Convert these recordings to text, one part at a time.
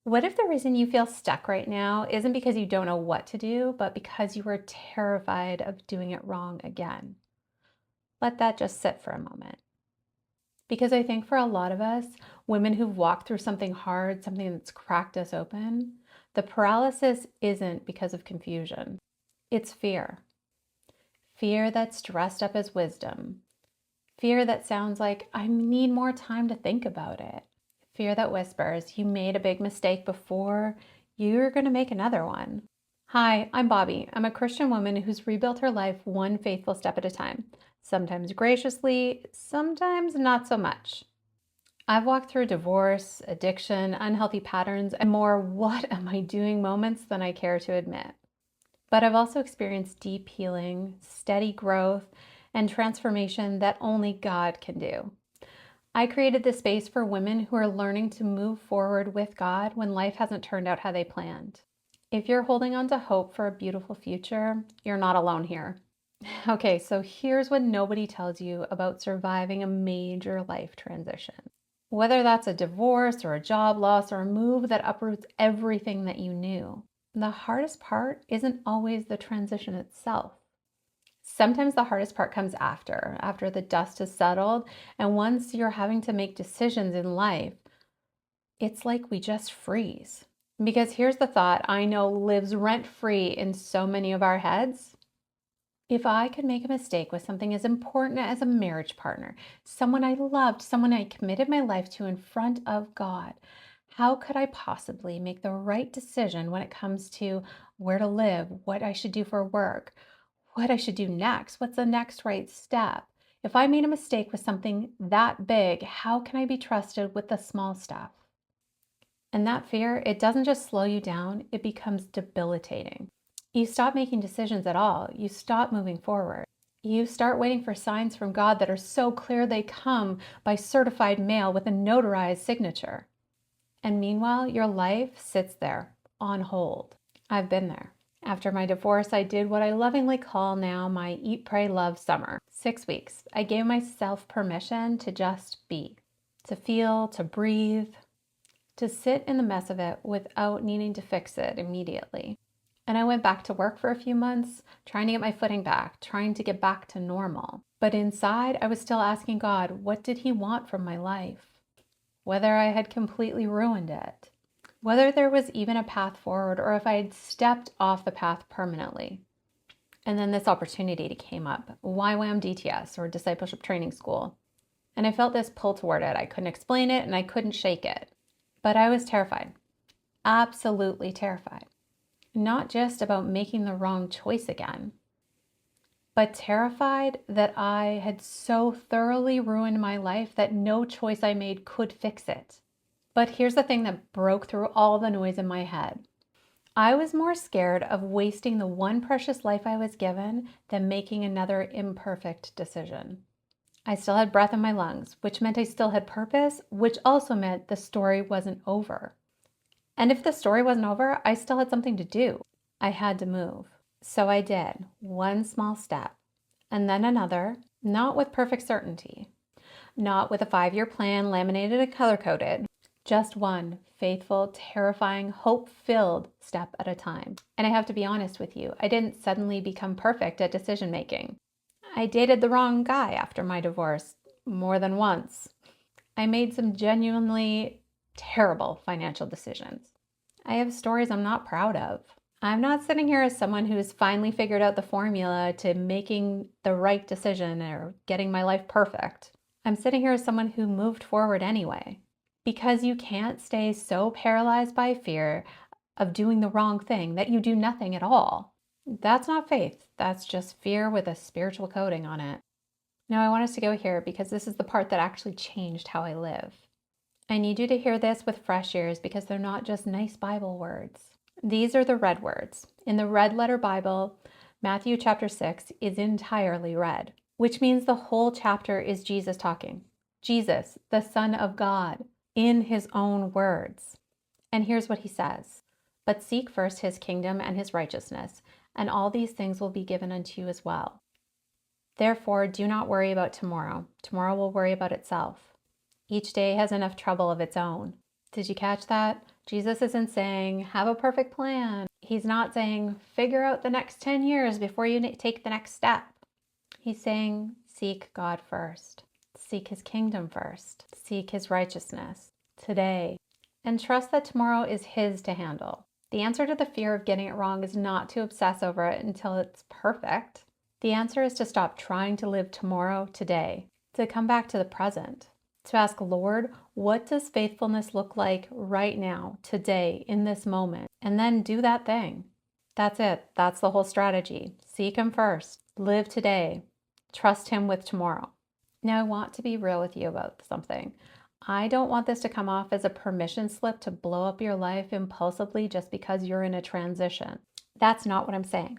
What if the reason you feel stuck right now isn't because you don't know what to do, but because you are terrified of doing it wrong again? Let that just sit for a moment. Because I think for a lot of us, women who've walked through something hard, something that's cracked us open, the paralysis isn't because of confusion. It's fear. Fear that's dressed up as wisdom. Fear that sounds like, I need more time to think about it. Fear that whispers, you made a big mistake before, you're going to make another one. Hi, I'm Bobby. I'm a Christian woman who's rebuilt her life one faithful step at a time, sometimes graciously, sometimes not so much. I've walked through divorce, addiction, unhealthy patterns, and more what am I doing moments than I care to admit. But I've also experienced deep healing, steady growth, and transformation that only God can do. I created this space for women who are learning to move forward with God when life hasn't turned out how they planned. If you're holding on to hope for a beautiful future, you're not alone here. Okay, so here's what nobody tells you about surviving a major life transition. Whether that's a divorce or a job loss or a move that uproots everything that you knew, the hardest part isn't always the transition itself. Sometimes the hardest part comes after the dust has settled, and once you're having to make decisions in life, it's like we just freeze. Because here's the thought I know lives rent-free in so many of our heads. If I could make a mistake with something as important as a marriage partner, someone I loved, someone I committed my life to in front of God, how could I possibly make the right decision when it comes to where to live, what I should do for work, what I should do next? What's the next right step? If I made a mistake with something that big, how can I be trusted with the small stuff? And that fear, it doesn't just slow you down, it becomes debilitating. You stop making decisions at all. You stop moving forward. You start waiting for signs from God that are so clear they come by certified mail with a notarized signature. And meanwhile, your life sits there on hold. I've been there. After my divorce, I did what I lovingly call now my eat, pray, love summer. 6 weeks. I gave myself permission to just be, to feel, to breathe, to sit in the mess of it without needing to fix it immediately. And I went back to work for a few months, trying to get my footing back, trying to get back to normal. But inside, I was still asking God, what did He want from my life? Whether I had completely ruined it, whether there was even a path forward, or if I had stepped off the path permanently. And then this opportunity came up, YWAM DTS, or Discipleship Training School. And I felt this pull toward it. I couldn't explain it and I couldn't shake it. But I was terrified, absolutely terrified. Not just about making the wrong choice again, but terrified that I had so thoroughly ruined my life that no choice I made could fix it. But here's the thing that broke through all the noise in my head. I was more scared of wasting the one precious life I was given than making another imperfect decision. I still had breath in my lungs, which meant I still had purpose, which also meant the story wasn't over. And if the story wasn't over, I still had something to do. I had to move. So I did, one small step, and then another, not with perfect certainty, not with a 5-year plan laminated and color-coded, just one faithful, terrifying, hope-filled step at a time. And I have to be honest with you, I didn't suddenly become perfect at decision making. I dated the wrong guy after my divorce more than once. I made some genuinely terrible financial decisions. I have stories I'm not proud of. I'm not sitting here as someone who's finally figured out the formula to making the right decision or getting my life perfect. I'm sitting here as someone who moved forward anyway. Because you can't stay so paralyzed by fear of doing the wrong thing that you do nothing at all. That's not faith. That's just fear with a spiritual coating on it. Now I want us to go here because this is the part that actually changed how I live. I need you to hear this with fresh ears because they're not just nice Bible words. These are the red words. In the red letter Bible, Matthew chapter 6 is entirely red, which means the whole chapter is Jesus talking. Jesus, the Son of God, in His own words. And here's what He says. But seek first His kingdom and His righteousness, and all these things will be given unto you as well. Therefore, do not worry about tomorrow. Tomorrow will worry about itself. Each day has enough trouble of its own. Did you catch that? Jesus isn't saying, have a perfect plan. He's not saying, figure out the next 10 years before you take the next step. He's saying, seek God first. Seek his kingdom first. Seek his righteousness today. And trust that tomorrow is his to handle. The answer to the fear of getting it wrong is not to obsess over it until it's perfect. The answer is to stop trying to live tomorrow today, to come back to the present, to ask, Lord, what does faithfulness look like right now, today, in this moment? And then do that thing. That's it. That's the whole strategy. Seek him first. Live today. Trust him with tomorrow. Now, I want to be real with you about something. I don't want this to come off as a permission slip to blow up your life impulsively just because you're in a transition. That's not what I'm saying.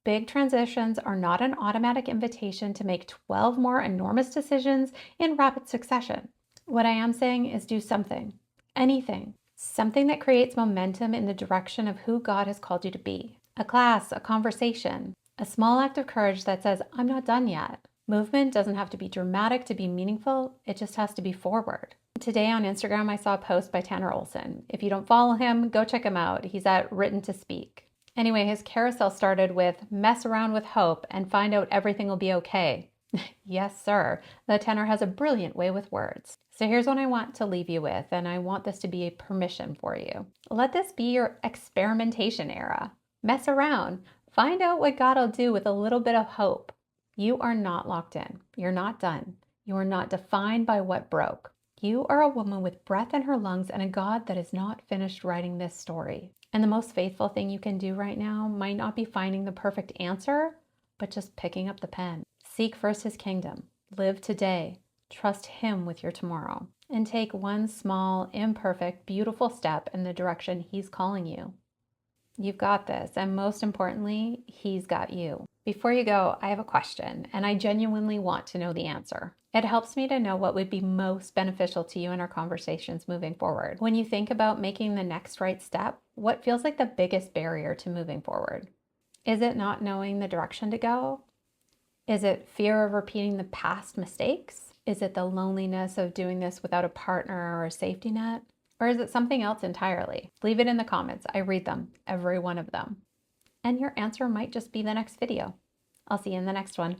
Big transitions are not an automatic invitation to make 12 more enormous decisions in rapid succession. What I am saying is do something, anything, something that creates momentum in the direction of who God has called you to be. A class, a conversation, a small act of courage that says, I'm not done yet. Movement doesn't have to be dramatic to be meaningful. It just has to be forward. Today on Instagram, I saw a post by Tanner Olson. If you don't follow him, go check him out. He's at Written to Speak. Anyway, his carousel started with mess around with hope and find out everything will be okay. Yes, sir. The Tanner has a brilliant way with words. So here's what I want to leave you with, and I want this to be a permission for you. Let this be your experimentation era. Mess around. Find out what God will do with a little bit of hope. You are not locked in. You're not done. You are not defined by what broke. You are a woman with breath in her lungs and a God that is not finished writing this story. And the most faithful thing you can do right now might not be finding the perfect answer, but just picking up the pen. Seek first his kingdom. Live today. Trust him with your tomorrow. And take one small, imperfect, beautiful step in the direction he's calling you. You've got this, and most importantly, he's got you. Before you go, I have a question, and I genuinely want to know the answer. It helps me to know what would be most beneficial to you in our conversations moving forward. When you think about making the next right step, what feels like the biggest barrier to moving forward? Is it not knowing the direction to go? Is it fear of repeating the past mistakes? Is it the loneliness of doing this without a partner or a safety net? Or is it something else entirely? Leave it in the comments. I read them, every one of them. And your answer might just be the next video. I'll see you in the next one.